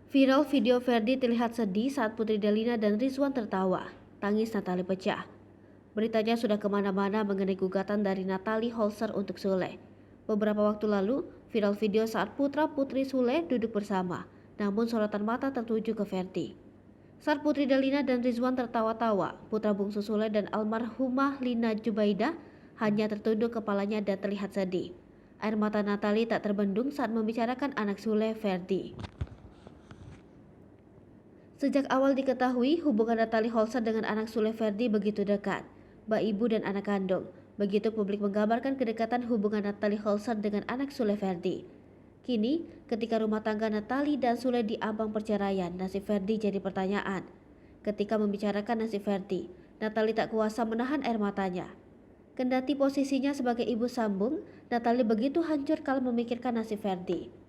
Viral video Ferdi terlihat sedih saat Putri Delina dan Rizwan tertawa. Tangis Natalie pecah. Beritanya sudah kemana-mana mengenai gugatan dari Natalie Holzer untuk Sule. Beberapa waktu lalu, viral video saat putra-putri Sule duduk bersama. Namun sorotan mata tertuju ke Ferdi. Saat Putri Delina dan Rizwan tertawa-tawa, putra bungsu Sule dan almarhumah Lina Jubaidah hanya tertunduk kepalanya dan terlihat sedih. Air mata Natalie tak terbendung saat membicarakan anak Sule, Ferdi. Sejak awal diketahui hubungan Natalie Holzer dengan anak Sule Ferdi begitu dekat, mbak ibu dan anak kandung. Begitu publik menggambarkan kedekatan hubungan Natalie Holzer dengan anak Sule Ferdi. Kini, ketika rumah tangga Natalie dan Sule di ambang perceraian, nasib Ferdi jadi pertanyaan. Ketika membicarakan nasib Ferdi, Natalie tak kuasa menahan air matanya. Kendati posisinya sebagai ibu sambung, Natalie begitu hancur kalau memikirkan nasib Ferdi.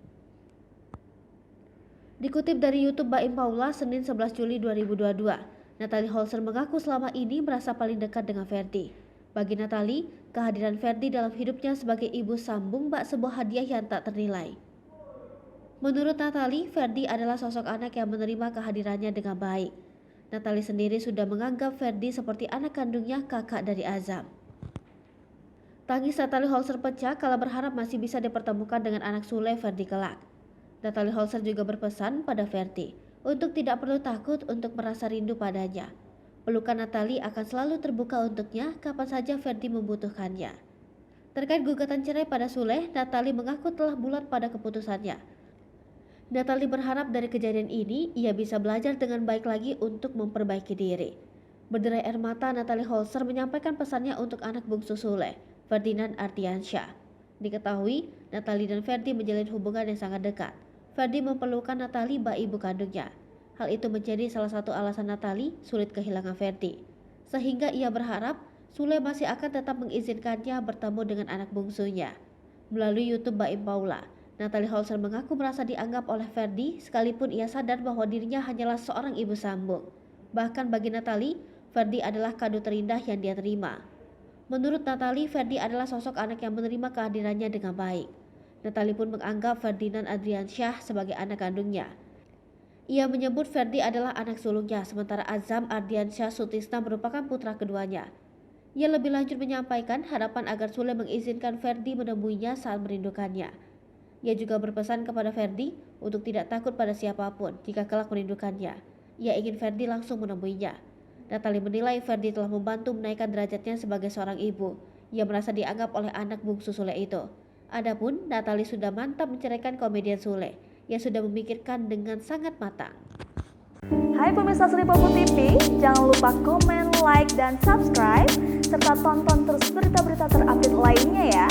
Dikutip dari YouTube Baim Paula, Senin 11 Juli 2022, Natalie Holzer mengaku selama ini merasa paling dekat dengan Ferdi. Bagi Natalie, kehadiran Ferdi dalam hidupnya sebagai ibu sambung bak sebuah hadiah yang tak ternilai. Menurut Natalie, Ferdi adalah sosok anak yang menerima kehadirannya dengan baik. Natalie sendiri sudah menganggap Ferdi seperti anak kandungnya, kakak dari Azam. Tangis Natalie Holzer pecah kala berharap masih bisa dipertemukan dengan anak Sule, Ferdi kelak. Natalie Holzer juga berpesan pada Ferdi untuk tidak perlu takut untuk merasa rindu padanya. Pelukan Natalie akan selalu terbuka untuknya kapan saja Ferdi membutuhkannya. Terkait gugatan cerai pada Sule, Natalie mengaku telah bulat pada keputusannya. Natalie berharap dari kejadian ini ia bisa belajar dengan baik lagi untuk memperbaiki diri. Berderai air mata, Natalie Holzer menyampaikan pesannya untuk anak bungsu Sule, Ferdinand Ardiansyah. Diketahui, Natalie dan Ferdi menjalin hubungan yang sangat dekat. Ferdi memperlukan Natalie bak ibu kandungnya. Hal itu menjadi salah satu alasan Natalie sulit kehilangan Ferdi. Sehingga ia berharap Sule masih akan tetap mengizinkannya bertemu dengan anak bungsunya. Melalui YouTube Baim Paula, Natalie Holzer mengaku merasa dianggap oleh Ferdi sekalipun ia sadar bahwa dirinya hanyalah seorang ibu sambung. Bahkan bagi Natalie, Ferdi adalah kado terindah yang dia terima. Menurut Natalie, Ferdi adalah sosok anak yang menerima kehadirannya dengan baik. Natalie pun menganggap Ferdinand Ardiansyah sebagai anak kandungnya. Ia menyebut Ferdi adalah anak sulungnya, sementara Azam Ardiansyah Sutisna merupakan putra keduanya. Ia lebih lanjut menyampaikan harapan agar Sule mengizinkan Ferdi menemuinya saat merindukannya. Ia juga berpesan kepada Ferdi untuk tidak takut pada siapapun jika kelak merindukannya. Ia ingin Ferdi langsung menemuinya. Natalie menilai Ferdi telah membantu menaikkan derajatnya sebagai seorang ibu. Ia merasa dianggap oleh anak bungsu Sule itu. Adapun Natalie sudah mantap menceraikan komedian Sule yang sudah memikirkan dengan sangat matang. Hai pemirsa Sri Popo TV, jangan lupa komen, like, dan subscribe serta tonton terus berita-berita terupdate lainnya ya.